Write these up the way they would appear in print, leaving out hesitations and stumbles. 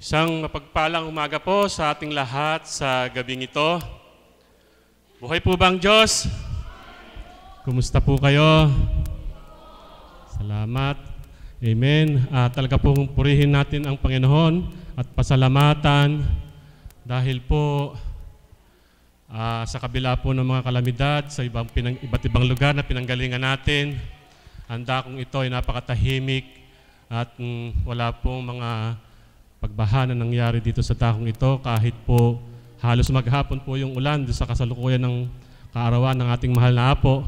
Isang mapagpalang umaga po sa ating lahat sa gabing ito. Buhay po bang Diyos? Kumusta po kayo? Salamat. Amen. Talaga pong purihin natin ang Panginoon at pasalamatan dahil po sa kabila po ng mga kalamidad sa iba't ibang lugar na pinanggalingan natin, ang dakong ito ay napakatahimik at wala pong mga pagbaha na nangyari dito sa dakong ito kahit po halos maghapon po yung ulan sa kasalukuyan ng kaarawan ng ating mahal na Apo.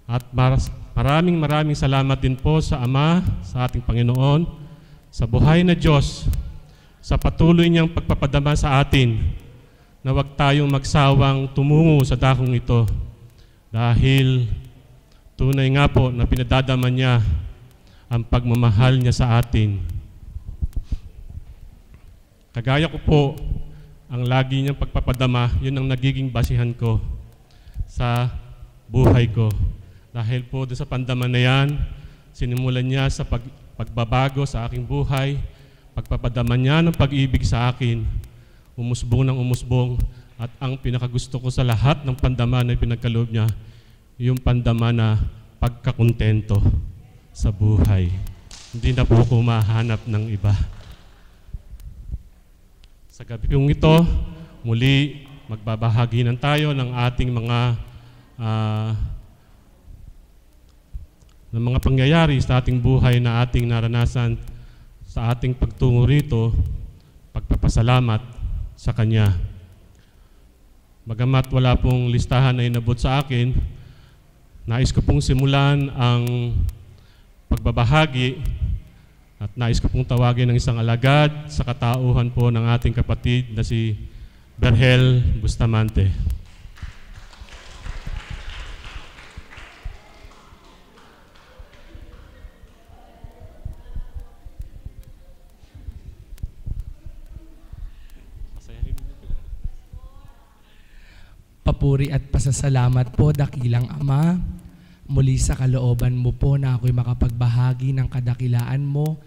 At maraming salamat din po sa Ama, sa ating Panginoon, sa buhay na Diyos, sa patuloy niyang pagpapadama sa atin na huwag tayong magsawang tumungo sa dakong ito dahil tunay nga po na pinadadama niya ang pagmamahal niya sa atin. Kagaya ko po, ang lagi niyang pagpapadama, yun ang nagiging basihan ko sa buhay ko. Dahil po doon sa pandama na yan, sinimulan niya sa pagbabago sa aking buhay, pagpapadama niya ng pag-ibig sa akin, umusbong ng umusbong, at ang pinakagusto ko sa lahat ng pandama na pinagkaloob niya, yung pandama na pagkakontento sa buhay. Hindi na po ako mahanap ng iba. Sa gabi pong ito, muli magbabahagi ng tayo ng ating mga pangyayari sa ating buhay na ating naranasan sa ating pagtungo rito, pagpapasalamat sa Kanya. Bagamat wala pong listahan na inabot sa akin, nais ko pong simulan ang pagbabahagi at nais ko pong tawagin ng isang alagad sa katauhan po ng ating kapatid na si Berhel Bustamante. Papuri at pasasalamat po, dakilang Ama, muli sa kalooban mo po na ako'y makapagbahagi ng kadakilaan mo.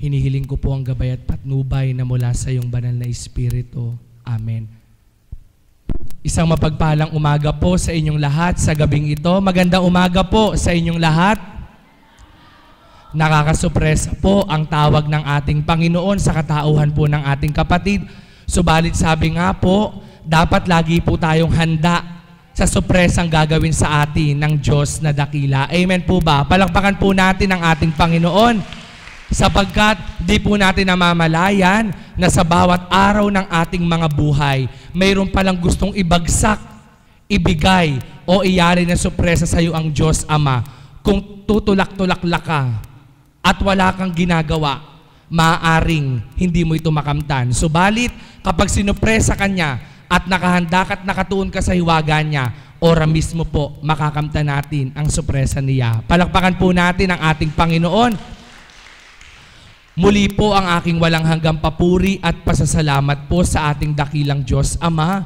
Hinihiling ko po ang gabay at patnubay na mula sa iyong banal na Espiritu. Amen. Isang mapagpalang umaga po sa inyong lahat sa gabing ito. Magandang umaga po sa inyong lahat. Nakakasurpresa po ang tawag ng ating Panginoon sa katauhan po ng ating kapatid. Subalit sabi nga po, dapat lagi po tayong handa sa surpresang gagawin sa atin ng Diyos na dakila. Amen po ba? Palakpakan po natin ang ating Panginoon sapagkat di po natin namamalayan na sa bawat araw ng ating mga buhay, mayroon palang gustong ibagsak, ibigay o iyari na surpresa sa iyo ang Diyos Ama. Kung tutulak-tulak ka at wala kang ginagawa, maaaring hindi mo ito makamtan. Subalit, kapag sinupresa ka niya at nakahanda ka at nakatuon ka sa hiwaga niya, ora mismo po makakamtan natin ang surpresa niya. Palakpakan po natin ang ating Panginoon. Muli po ang aking walang hanggang papuri at pasasalamat po sa ating dakilang Diyos Ama,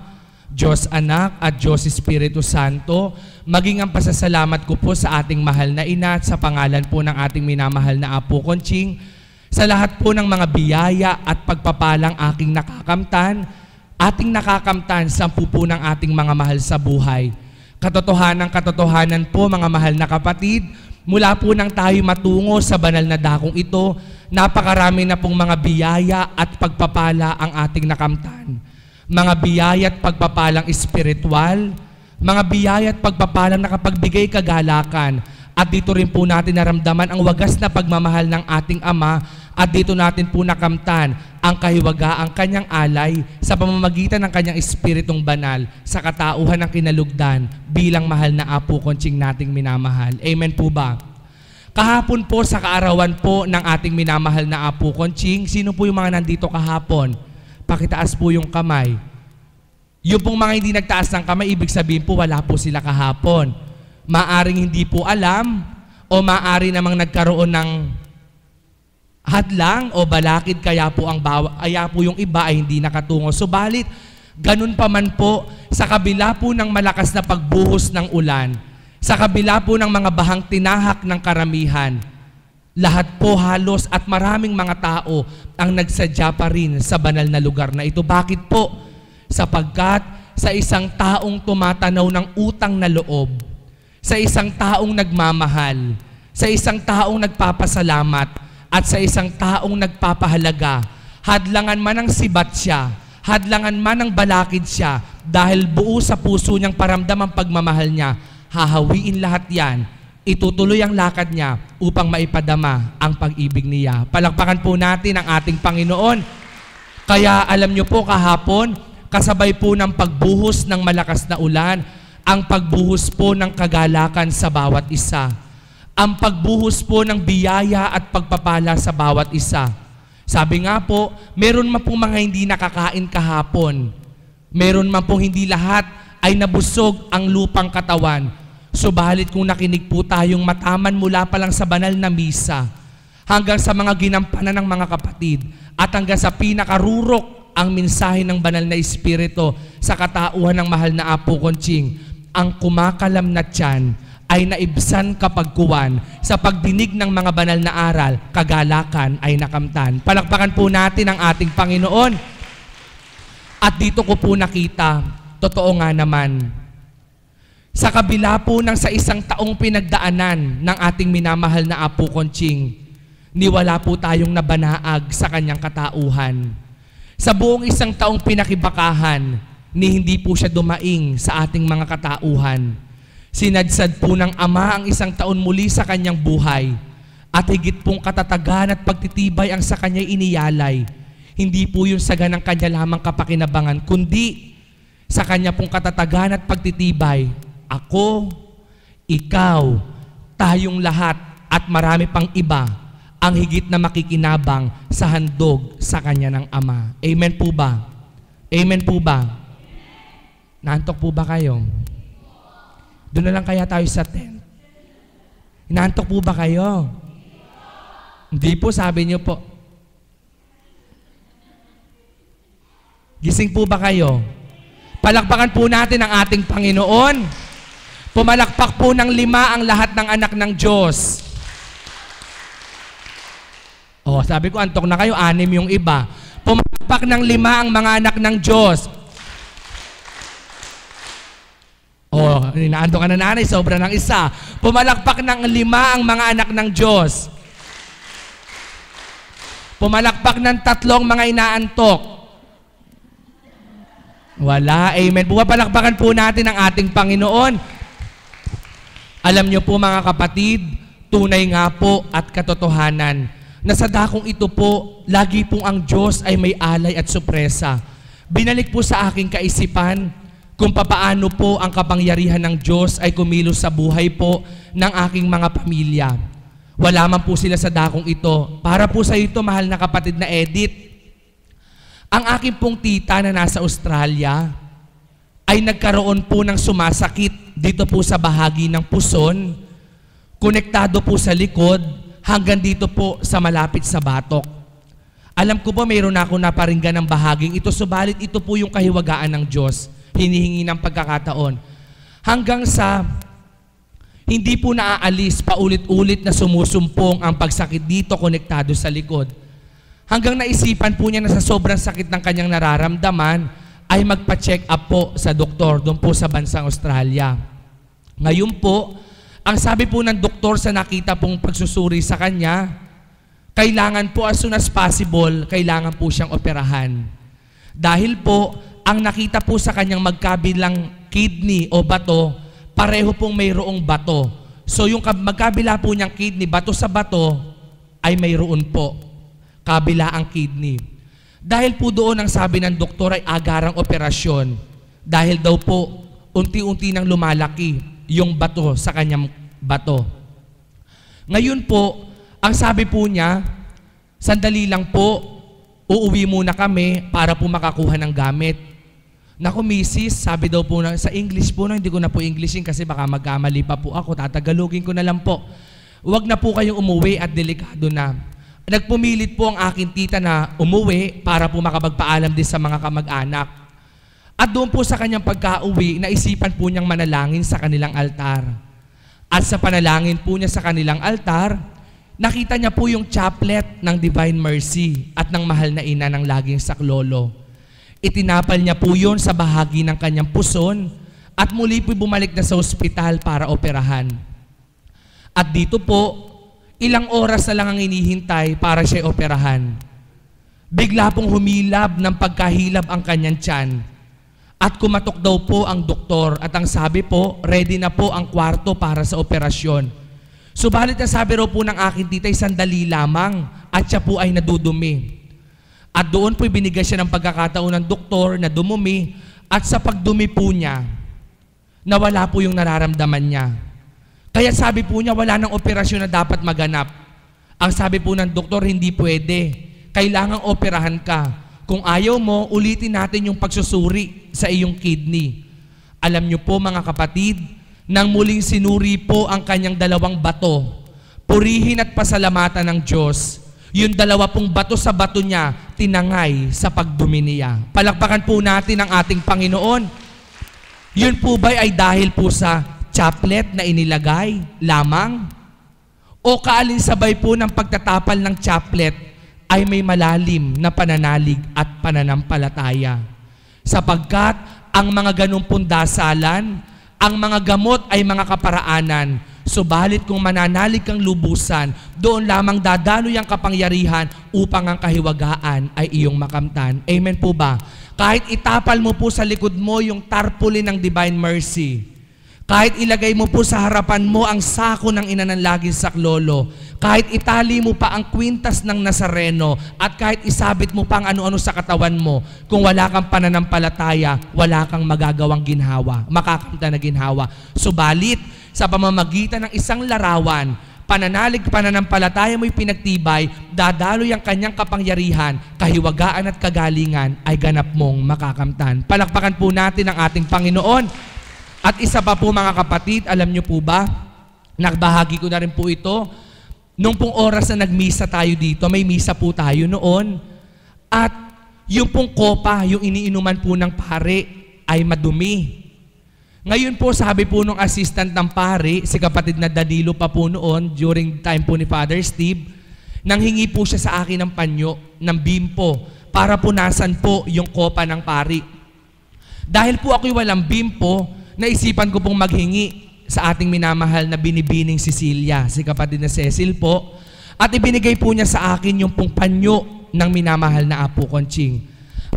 Diyos Anak at Diyos Espiritu Santo. Maging ang pasasalamat ko po sa ating mahal na ina at sa pangalan po ng ating minamahal na Apo Conching, sa lahat po ng mga biyaya at pagpapalang aking nakakamtan sa pupo ng ating mga mahal sa buhay. Katotohanan po mga mahal na kapatid, mula po nang tayo matungo sa banal na dakong ito, napakarami na pong mga biyaya at pagpapala ang ating nakamtan. Mga biyaya at pagpapalang espiritual, mga biyaya at pagpapalang nakapagbigay kagalakan, at dito rin po natin naramdaman ang wagas na pagmamahal ng ating Ama, at dito natin po nakamtan ang kahiwagaang kanyang alay sa pamamagitan ng kanyang espiritong banal sa katauhan ng kinalugdan bilang mahal na Apo Conching nating minamahal. Amen po ba? Kahapon po sa kaarawan po ng ating minamahal na Apo Conching, sino po yung mga nandito kahapon? Pakitaas po yung kamay. Yung pong mga hindi nagtaas ng kamay, ibig sabihin po wala po sila kahapon. Maaring hindi po alam o maaari namang nagkaroon ng hadlang o balakid kaya po yung iba ay hindi nakatungo. Subalit, ganun pa man po, sa kabila po ng malakas na pagbuhos ng ulan, sa kabila po ng mga bahang tinahak ng karamihan, lahat po halos at maraming mga tao ang nagsadya pa rin sa banal na lugar na ito. Bakit po? Sapagkat sa isang taong tumatanaw ng utang na loob, sa isang taong nagmamahal, sa isang taong nagpapasalamat, at sa isang taong nagpapahalaga, hadlangan man ang sibat siya, hadlangan man ang balakid siya, dahil buo sa puso niyang paramdam ang pagmamahal niya, hahawiin lahat yan, itutuloy ang lakad niya upang maipadama ang pag-ibig niya. Palakpakan po natin ang ating Panginoon. Kaya alam niyo po kahapon, kasabay po ng pagbuhos ng malakas na ulan, ang pagbuhos po ng kagalakan sa bawat isa. Ang pagbuhos po ng biyaya at pagpapala sa bawat isa. Sabi nga po, meron man pong mga hindi nakakain kahapon. Meron man pong hindi lahat ay nabusog ang lupang katawan. Subalit kung nakinig po tayong mataman mula pa lang sa banal na misa, hanggang sa mga ginampanan ng mga kapatid, at hanggang sa pinakarurok ang mensahe ng banal na Espiritu sa katauhan ng mahal na Apo Conching, ang kumakalam na tiyan ay naibsan kapagkuwan sa pagdinig ng mga banal na aral, kagalakan ay nakamtan. Palakpakan po natin ang ating Panginoon. At dito ko po nakita, totoo nga naman, sa kabila po ng sa isang taong pinagdaanan ng ating minamahal na Apo Conching, niwala po tayong nabanaag sa kanyang katauhan. Sa buong isang taong pinakibakahan, ni hindi po siya dumaing sa ating mga katauhan. Sinadsad po ng Ama ang isang taon muli sa kanyang buhay, at higit pong katatagan at pagtitibay ang sa kanya iniyalay. Hindi po yung saga ng kanya lamang kapakinabangan, kundi sa kanya pong katatagan at pagtitibay, ako, ikaw, tayong lahat at marami pang iba ang higit na makikinabang sa handog sa kanya ng Ama. Amen po ba? Amen po ba? Naantok po ba kayo? Doon na lang kaya tayo sa tent. Naantok po ba kayo? Hindi po, sabi niyo po. Gising po ba kayo? Palakpakan po natin ang ating Panginoon. Pumalakpak po ng 5 ang lahat ng anak ng Diyos. Oh, sabi ko, antok na kayo, 6 yung iba. Pumalakpak ng 5 ang mga anak ng Diyos. Oh, inaantok ka na nanay, sobra ng isa. Pumalakpak ng 5 ang mga anak ng Diyos. Pumalakpak ng 3 mga inaantok. Wala, amen. Pumapalakpakan po natin ang ating Panginoon. Alam niyo po mga kapatid, tunay nga po at katotohanan na sa dakong ito po, lagi pong ang Diyos ay may alay at sorpresa. Binalik po sa aking kaisipan kung papaano po ang kapangyarihan ng Diyos ay kumilos sa buhay po ng aking mga pamilya. Wala man po sila sa dakong ito. Para po sa ito, mahal na kapatid na Edith, ang aking pong tita na nasa Australia ay nagkaroon po ng sumasakit dito po sa bahagi ng puson, konektado po sa likod, hanggang dito po sa malapit sa batok. Alam ko po mayroon na ako naparinggan ng bahaging ito, subalit ito po yung kahiwagaan ng Diyos, hinihingi ng pagkakataon. Hanggang sa hindi po naaalis, paulit-ulit na sumusumpong ang pagsakit dito konektado sa likod. Hanggang naisipan po niya na sa sobrang sakit ng kanyang nararamdaman, ay magpa-check up po sa doktor doon po sa bansang Australia. Ngayon po, ang sabi po ng doktor sa nakita pong pagsusuri sa kanya, kailangan po as soon as possible, kailangan po siyang operahan. Dahil po, ang nakita po sa kanyang magkabilang kidney o bato, pareho pong mayroong bato. So yung magkabila po niyang kidney, bato sa bato, ay mayroon po. Kabila ang kidney. Dahil po doon ang sabi ng doktor ay agarang operasyon. Dahil daw po, unti-unti nang lumalaki yung bato sa kanyang bato. Ngayon po, ang sabi po niya, sandali lang po, uuwi muna kami para po makakuha ng gamit. Naku, misis, sabi daw po na, sa English po na, hindi ko na po Englishin kasi baka magkamali pa po ako, tatagalogin ko na lang po. Huwag na po kayong umuwi at delikado na. Nagpumilit po ang aking tita na umuwi para po makapagpaalam din sa mga kamag-anak. At doon po sa kanyang pagka-uwi, naisipan po niyang manalangin sa kanilang altar. At sa panalangin po niya sa kanilang altar, nakita niya po yung chaplet ng Divine Mercy at ng mahal na ina ng laging saklolo. Itinapal niya po yun sa bahagi ng kanyang puson at muli po bumalik na sa ospital para operahan. At dito po, ilang oras na lang ang hinihintay para siya operahan. Bigla pong humilab ng pagkahilab ang kanyang tiyan. At kumatok daw po ang doktor at ang sabi po, ready na po ang kwarto para sa operasyon. Subalit na sabi raw po ng aking tita, sandali lamang at siya po ay nadudumi. At doon po binigay siya ng pagkakataon ng doktor na dumumi at sa pagdumi po niya, nawala po yung nararamdaman niya. Kaya sabi po niya, wala nang operasyon na dapat maganap. Ang sabi po ng doktor, hindi pwede. Kailangang operahan ka. Kung ayaw mo, ulitin natin yung pagsusuri sa iyong kidney. Alam niyo po mga kapatid, nang muling sinuri po ang kanyang dalawang bato, purihin at pasalamatan ng Diyos, yung dalawa pong bato sa bato niya, tinangay sa pagdumi niya. Palakpakan po natin ang ating Panginoon. Yun po ba ay dahil po sa chaplet na inilagay lamang? O kaalinsabay po ng pagtatapal ng chaplet ay may malalim na pananalig at pananampalataya? Sapagkat ang mga ganung pong dasalan, ang mga gamot ay mga kaparaanan, subalit kung mananalig kang lubusan, doon lamang dadaloy ang kapangyarihan upang ang kahiwagaan ay iyong makamtan. Amen po ba? Kahit itapal mo po sa likod mo yung tarpaulin ng Divine Mercy, kahit ilagay mo po sa harapan mo ang sako ng ina ng laging saklolo, kahit itali mo pa ang kwintas ng Nazareno, at kahit isabit mo pa ang ano-ano sa katawan mo, kung wala kang pananampalataya, wala kang magagawang ginhawa, makakamta na ginhawa. Subalit, sa pamamagitan ng isang larawan, pananalig, pananampalataya mo'y pinagtibay, dadaloy ang kanyang kapangyarihan, kahiwagaan at kagalingan ay ganap mong makakamtan. Palakpakan po natin ang ating Panginoon. At isa pa po mga kapatid, alam nyo po ba, nagbahagi ko na rin po ito, nung pong oras na nagmisa tayo dito, may misa po tayo noon, at yung pong kopa, yung iniinuman po ng pare, ay madumi. Ngayon po, sabi po nung assistant ng pare, si kapatid na Danilo pa po noon, during time po ni Father Steve, nanghingi po siya sa akin ng panyo, ng bimpo, para punasan po yung kopa ng pare. Dahil po ako'y walang bimpo, naisipan ko pong maghingi sa ating minamahal na binibining Cecilia, si kapatid na Cecil po, at ibinigay po niya sa akin yung pong panyo ng minamahal na Apo Conching.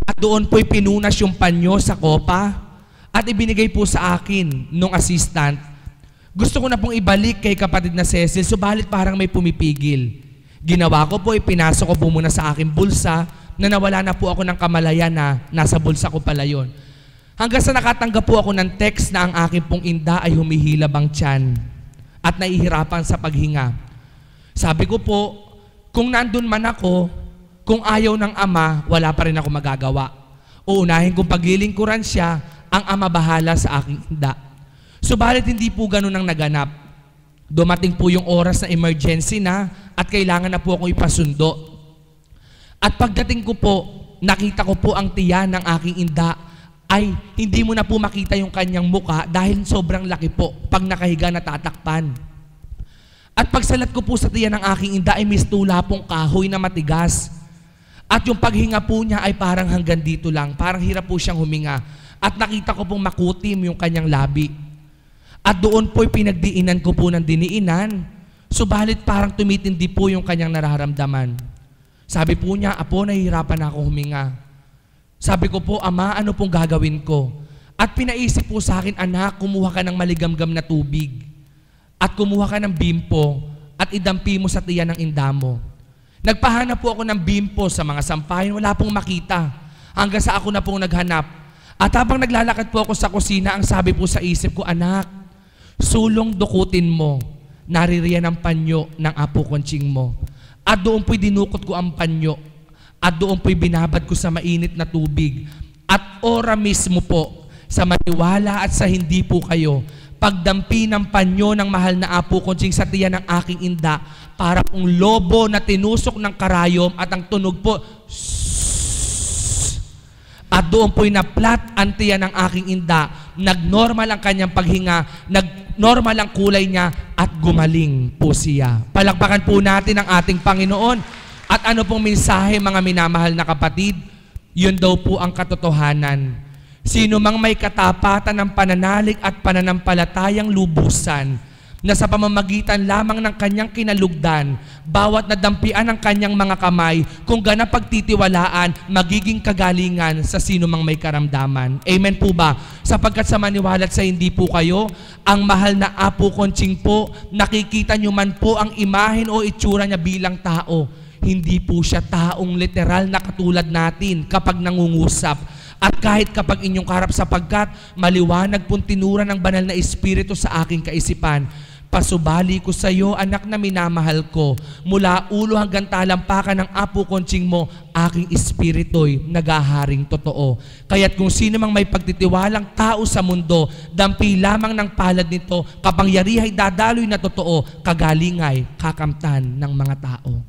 At doon po'y pinunas yung panyo sa kopa at ibinigay po sa akin nung assistant. Gusto ko na pong ibalik kay kapatid na Cecil, subalit parang may pumipigil. Ginawa ko po, ipinasok ko po muna sa aking bulsa na nawala na po ako ng kamalayan na nasa bulsa ko pala yun. Hanggang sa nakatanggap po ako ng text na ang aking pong inda ay humihilab ang tiyan at nahihirapan sa paghinga. Sabi ko po, kung nandun man ako, kung ayaw ng ama, wala pa rin ako magagawa. Uunahin kong paglilingkuran siya, ang ama bahala sa aking inda. Subalit hindi po ganun ang naganap. Dumating po yung oras na emergency na at kailangan na po akong ipasundo. At pagdating ko po, nakita ko po ang tiyan ng aking inda ay hindi mo na po makita yung kanyang muka dahil sobrang laki po pag nakahiga natatakpan. At pagsalat ko po sa tiyan ng aking inda ay mistula pong kahoy na matigas. At yung paghinga po niya ay parang hanggang dito lang, parang hirap po siyang huminga. At nakita ko pong makutim yung kanyang labi. At doon po'y pinagdiinan ko po ng diniinan, subalit parang tumitindi po yung kanyang nararamdaman. Sabi po niya, Apo, nahihirapan na ako huminga. Sabi ko po, Ama, ano pong gagawin ko? At pinaisip po sa akin, anak, kumuha ka ng maligamgam na tubig. At kumuha ka ng bimpo at idampi mo sa tiyan ng inda mo. Nagpahanap po ako ng bimpo sa mga sampahin, wala pong makita. Hanggang sa ako na pong naghanap. At habang naglalakad po ako sa kusina, ang sabi po sa isip ko, anak, sulong dukutin mo, naririyan ang panyo ng Apo Conching mo. At doon po'y dinukot ko ang panyo. At doon po'y binabad ko sa mainit na tubig. At ora mismo po, sa maniwala at sa hindi po kayo, pagdampi ng panyo ng mahal na Apo Conching sa tiyan ng aking inda, para pong lobo na tinusok ng karayom at ang tunog po, at doon po'y naplat ang tiyan ng aking inda, nagnormal ang kanyang paghinga, nagnormal ang kulay niya, at gumaling po siya. Palakpakan po natin ang ating Panginoon. At ano pong mensahe, mga minamahal na kapatid? Yun daw po ang katotohanan. Sino mang may katapatan ng pananalig at pananampalatayang lubusan, na sa pamamagitan lamang ng kanyang kinalugdan, bawat nadampian ng kanyang mga kamay, kung ganap pagtitiwalaan, magiging kagalingan sa sino mang may karamdaman. Amen po ba? Sapagkat sa maniwalat sa hindi po kayo, ang mahal na Apo Conching po, nakikita nyo man po ang imahen o itsura niya bilang tao. Hindi po siya taong literal na katulad natin kapag nangungusap. At kahit kapag inyong karap, sapagkat maliwanag pong tinura ng banal na Espiritu sa aking kaisipan, pasubali ko sa iyo, anak na minamahal ko, mula ulo hanggang talampakan ng Apo Conching mo, aking espirito'y naghaharing totoo. Kaya't kung sino mang may pagtitiwalang tao sa mundo, dampi lamang ng palad nito, kapangyarihay dadaloy na totoo, kagalingay, kakamtan ng mga tao.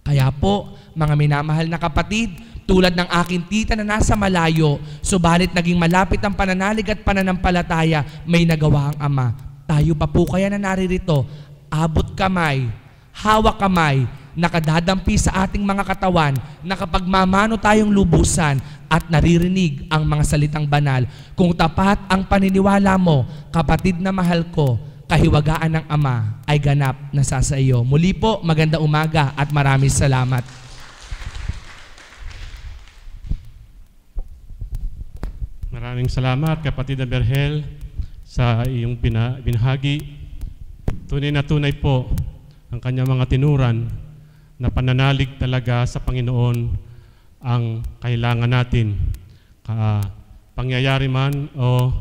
Kaya po, mga minamahal na kapatid, tulad ng aking tita na nasa malayo, subalit naging malapit ang pananalig at pananampalataya, may nagawa ang Ama. Tayo pa po kaya na naririto, abot kamay, hawak kamay, nakadadampi sa ating mga katawan, na kapag mamano tayong lubusan at naririnig ang mga salitang banal, kung tapat ang paniniwala mo, kapatid na mahal ko, kahiwagaan ng Ama ay ganap na sa iyo. Muli po, maganda umaga at maraming salamat. Maraming salamat, kapatid na Berhel, sa iyong binahagi. Tunay na tunay po ang kanyang mga tinuran na pananalig talaga sa Panginoon ang kailangan natin. Pangyayari man o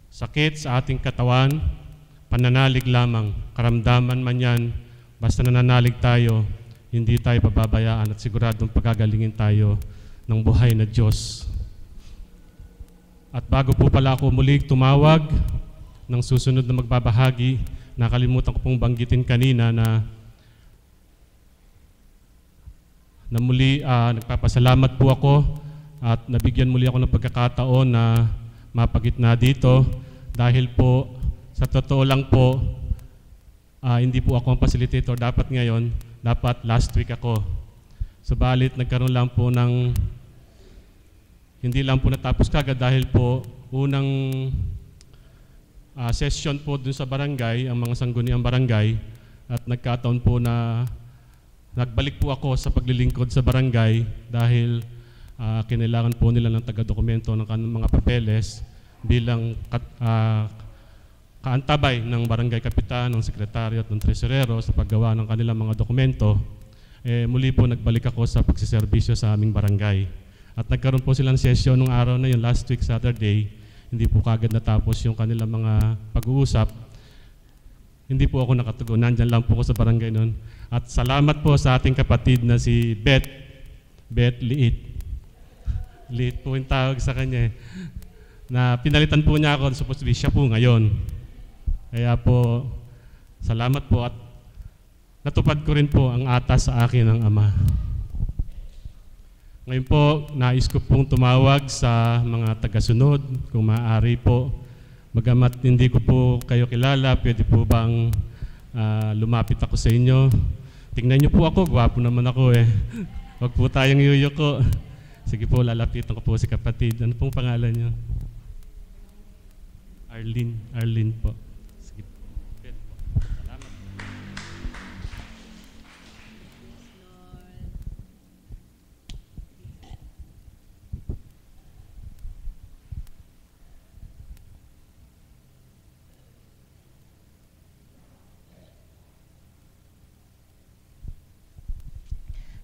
sakit sa ating katawan, pananalig lamang. Karamdaman man yan, basta nananalig tayo, hindi tayo pababayaan at siguradong pagagalingin tayo ng buhay na Diyos. At bago po pala ako muli tumawag ng susunod na magbabahagi, nakalimutan ko pong banggitin kanina na muli nagpapasalamat po ako at nabigyan muli ako ng pagkakataon na mapagitna dito dahil po sa totoo lang po hindi po ako ang facilitator dapat ngayon, dapat last week ako. Subalit nagkaroon lang po ng hindi lang po natapos kagad dahil po unang session po dun sa barangay, ang mga sangguniang barangay, at nagkataon po na nagbalik po ako sa paglilingkod sa barangay dahil kinailangan po nila ng taga-dokumento ng mga papeles bilang kaantabay ng barangay kapitan, ng sekretaryo at ng tresurero sa paggawa ng kanilang mga dokumento. Muli po nagbalik ako sa pagsiservisyo sa aming barangay. At nagkaroon po silang session nung araw na yun, last week Saturday. Hindi po kagad natapos yung kanilang mga pag-uusap. Hindi po ako nakatugon. Nandyan lang po ako sa barangay noon. At salamat po sa ating kapatid na si Beth Liit. Liit po yung tawag sa kanya. Na pinalitan po niya ako, supposed to be siya po ngayon. Kaya po, salamat po at natupad ko rin po ang atas sa akin ng Ama. Ngayon po, nais ko pong tumawag sa mga tagasunod, kung maaari po. Bagamat hindi ko po kayo kilala, pwede po bang lumapit ako sa inyo? Tingnan niyo po ako, gwapo naman ako eh. Huwag po tayong yuyuko. Sige po, lalapitan ko po si kapatid. Ano pong pangalan niyo? Arlene po. Sige po. Salamat.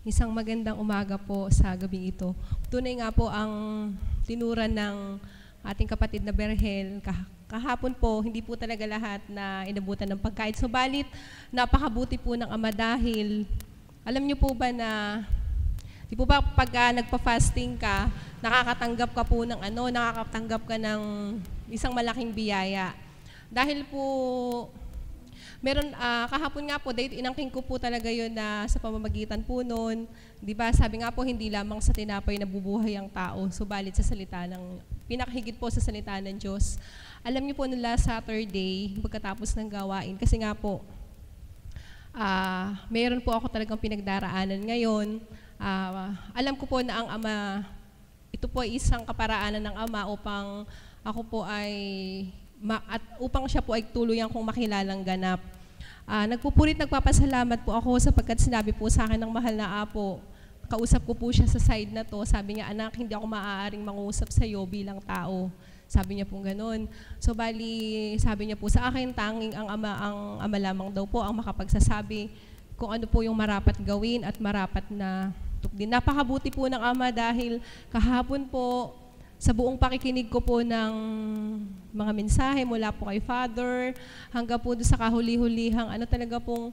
Isang magandang umaga po sa gabing ito. Tunay nga po ang tinuran ng ating kapatid na Berhel. Kahapon po, hindi po talaga lahat na inabutan ng pagkain. Subalit, napakabuti po ng Ama dahil, alam niyo po ba na, di po ba pag nagpa-fasting ka, nakakatanggap ka po ng nakakatanggap ka ng isang malaking biyaya. Dahil po, Meron, kahapon nga po, dahil inangking ko po talaga yun na sa pamamagitan po noon, di ba, sabi nga po, hindi lamang sa tinapay nabubuhay ang tao, subalit sa salita ng, pinakahigit po sa salita ng Diyos. Alam niyo po nila Saturday, pagkatapos ng gawain, kasi nga po, meron po ako talagang pinagdaraanan ngayon. Alam ko po na ang Ama, ito po ay isang kaparaanan ng Ama upang ako po ay at upang siya po ay tuluyang kong makilalang ganap. Nagpupulit, nagpapasalamat po ako sapagkat sinabi po sa akin ng mahal na Apo, kausap ko po siya sa side na to, sabi niya, anak, hindi ako maaaring mangusap sa iyo bilang tao. Sabi niya po gano'n. So bali, sabi niya po sa akin, tanging ang ama lamang daw po ang makapagsasabi kung ano po yung marapat gawin at marapat na tukdin. Napakabuti po ng Ama dahil kahapon po, sa buong pakikinig ko po ng mga mensahe mula po kay Father, hanggang po doon sa kahuli-hulihang, talaga pong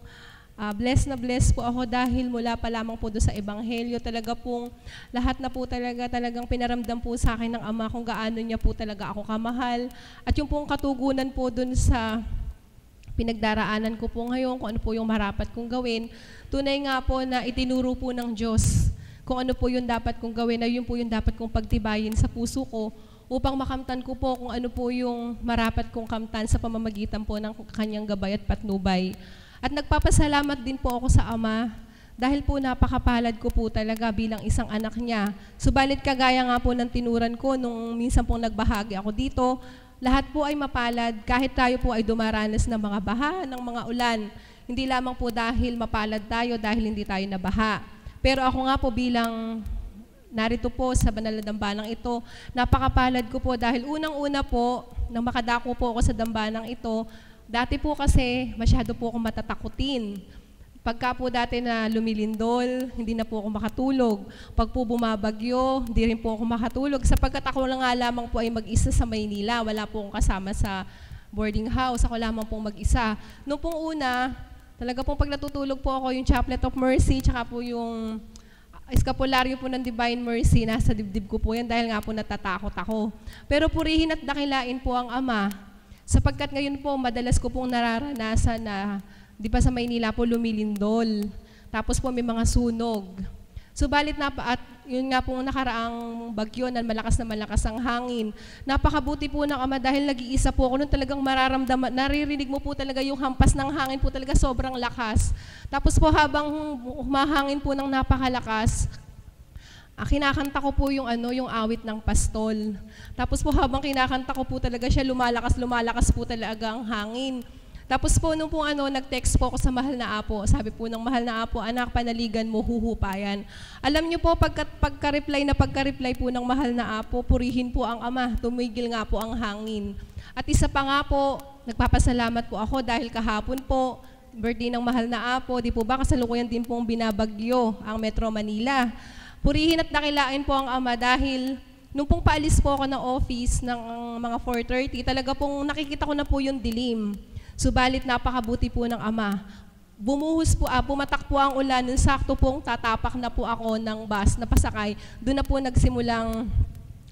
blessed na blessed po ako dahil mula pa lamang po doon sa Ebanghelyo, talaga pong lahat na po talagang pinaramdam po sa akin ng Ama kung gaano niya po talaga ako kamahal. At yung pong katugunan po doon sa pinagdaraanan ko po ngayon, kung ano po yung marapat kong gawin, tunay nga po na itinuro po ng Diyos kung ano po yung dapat kong gawin, na yun po yung dapat kong pagtibayin sa puso ko upang makamtan ko po kung ano po yung marapat kong kamtan sa pamamagitan po ng kanyang gabay at patnubay. At nagpapasalamat din po ako sa Ama dahil po napakapalad ko po talaga bilang isang anak niya. Subalit kagaya nga po ng tinuran ko nung minsan pong nagbahagi ako dito, lahat po ay mapalad kahit tayo po ay dumaranas ng mga baha, ng mga ulan. Hindi lamang po dahil mapalad tayo dahil hindi tayo nabaha. Pero ako nga po bilang narito po sa banal na dambanang ito, napakapalad ko po dahil unang-una po, nang makadako po ako sa dambanang ito, dati po kasi masyado po akong matatakutin. Pagka po dati na lumilindol, hindi na po ako makatulog. Pag po bumabagyo, hindi rin po ako makatulog. Sapagkat ako lang nga lamang po ay mag-isa sa Maynila. Wala po akong kasama sa boarding house. Ako lamang pong mag-isa. Noong pong una, talaga pong pag natutulog po ako, yung Chaplet of Mercy, tsaka po yung eskapularyo po ng Divine Mercy, nasa dibdib ko po yan dahil nga po natatakot ako. Pero purihin at dakilain po ang Ama, sapagkat ngayon po madalas ko pong nararanasan na, di ba sa Maynila po lumilindol, tapos po may mga sunog. Subalit at yun nga pong nakaraang bagyo na malakas ang hangin. Napakabuti po ng Ama dahil nag-iisa po ako nung talagang mararamdaman, naririnig mo po talaga yung hampas ng hangin po talaga sobrang lakas. Tapos po habang humahangin po ng napakalakas, kinakanta ko po yung yung awit ng pastol. Tapos po habang kinakanta ko po talaga siya, lumalakas po talaga ang hangin. Tapos po nung pong nag-text po ako sa mahal na Apo, sabi po ng mahal na Apo, anak, panaligan mo, huhupayan. Alam niyo po, pagka-reply po ng mahal na Apo, purihin po ang Ama, tumigil nga po ang hangin. At isa pa nga po, nagpapasalamat po ako dahil kahapon po, birthday ng mahal na Apo, di po ba kasalukuyan din pong binabagyo ang Metro Manila. Purihin at dakilain po ang Ama dahil nung pong paalis po ako ng office ng mga 4:30, talaga pong nakikita ko na po yung dilim. Subalit napakabuti po ng Ama. Bumuhos po, pumatak po ang ulan, nung sakto pong tatapak na po ako ng bus na pasakay, doon na po nagsimulang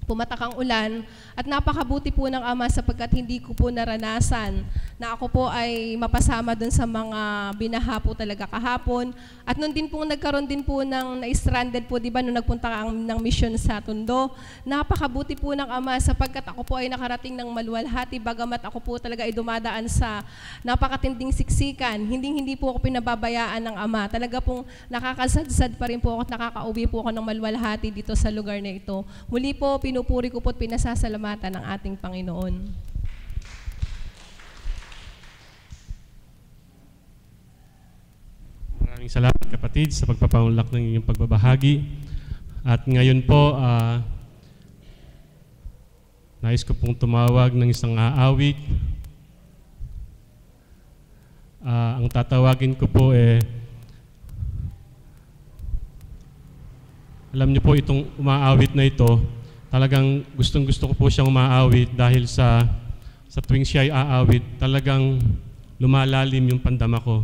pumatak ang ulan. At napakabuti po ng Ama sapagkat hindi ko po naranasan na ako po ay mapasama doon sa mga binaha po talaga kahapon. At noon din po nagkaroon din po ng na-stranded po, di ba, nung nagpunta ng mission sa Tondo. Napakabuti po ng Ama sapagkat ako po ay nakarating ng maluwalhati, bagamat ako po talaga ay dumadaan sa napakatinding siksikan. Hindi po ako pinababayaan ng Ama. Talaga pong nakakasadsad pa rin po ako at nakakauwi po ako ng maluwalhati dito sa lugar na ito. Muli po, pinupuri ko po at pinasasalamatan ng ating Panginoon. Maraming salamat kapatid sa pagpapaunlak ng inyong pagbabahagi. At ngayon po, nais ko pong tumawag ng isang aawit. Ang tatawagin ko po alam niyo po itong umaawit na ito, talagang gustong-gusto ko po siyang umaawit dahil sa tuwing siya ay aawit, talagang lumalalim yung pandama ko.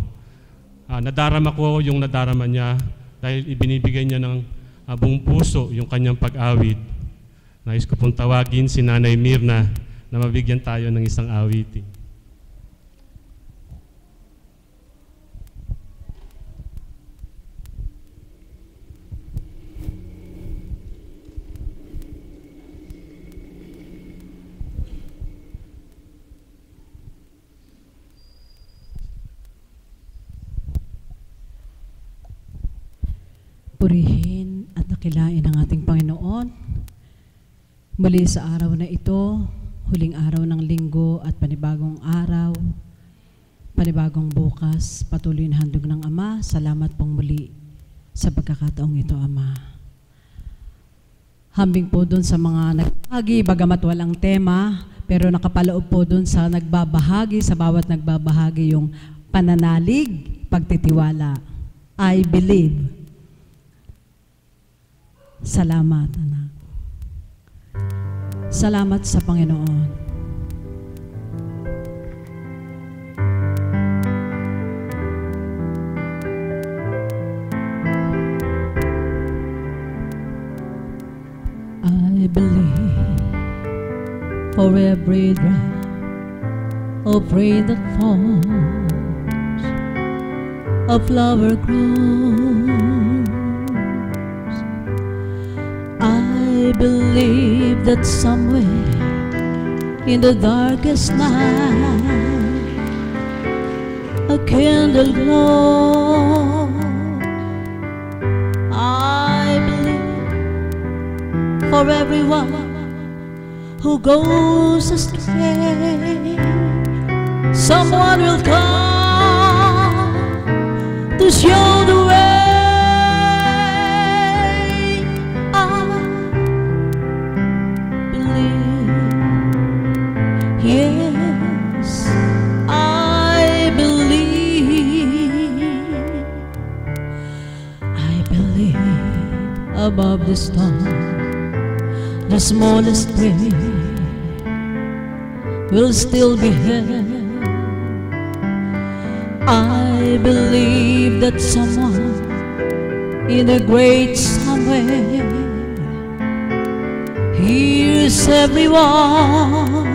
Nadarama ko yung nadarama niya dahil ibinibigay niya ng buong puso yung kanyang pag-awit. Nais ko pong tawagin si Nanay Mirna na mabigyan tayo ng isang awitin. Purihin at dakilain ang ating Panginoon. Muli sa araw na ito, huling araw ng linggo at panibagong araw, panibagong bukas, patuloy na handog ng Ama. Salamat pong muli sa pagkakataong ito, Ama. Hambing po doon sa mga nagbahagi, bagamat walang tema, pero nakapaloob po doon sa nagbabahagi, sa bawat nagbabahagi yung pananalig, pagtitiwala. I believe. Salamat, anak. Salamat sa Panginoon. I believe for every drop of rain that falls, a flower grows. I believe that somewhere in the darkest night a candle glows. I believe for everyone who goes astray, someone will come to show the way. Yes, I believe. I believe above the storm, the smallest ray will still be heard. I believe that someone in a great somewhere hears everyone.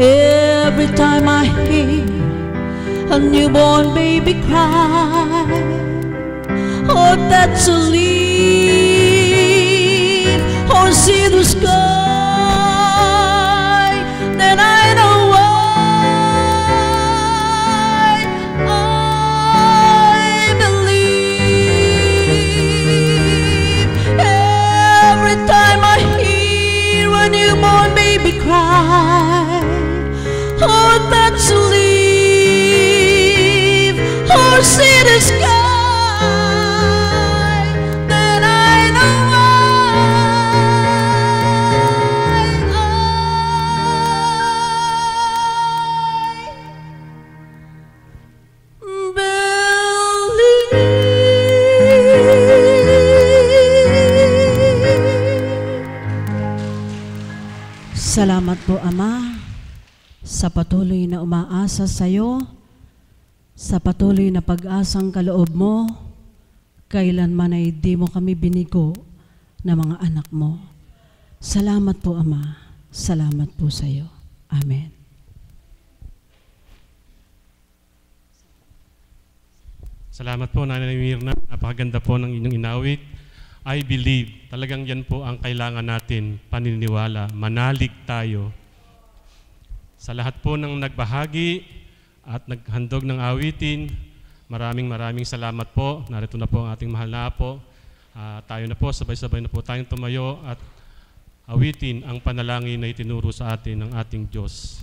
Every time I hear a newborn baby cry, or that's a leaf, or see the sky, then I know why. I believe. Every time I hear a newborn baby cry, or that's a leaf, or see the sky, then I know believe. Salamat po, Ama, sa patuloy na umaasa sa iyo, sa patuloy na pag-asang kaloob mo, kailanman ay di mo kami binigo na mga anak mo. Salamat po, Ama. Salamat po sa iyo. Amen. Salamat po, Nanay Mirna. Napakaganda po ng inyong inawit. I believe. Talagang yan po ang kailangan natin, paniniwala. Manalig tayo. Sa lahat po ng nagbahagi at naghandog ng awitin, maraming salamat po. Narito na po ang ating mahal na Apo. Tayo na po, sabay-sabay na po tayong tumayo at awitin ang panalangin na itinuro sa atin ng ating Diyos.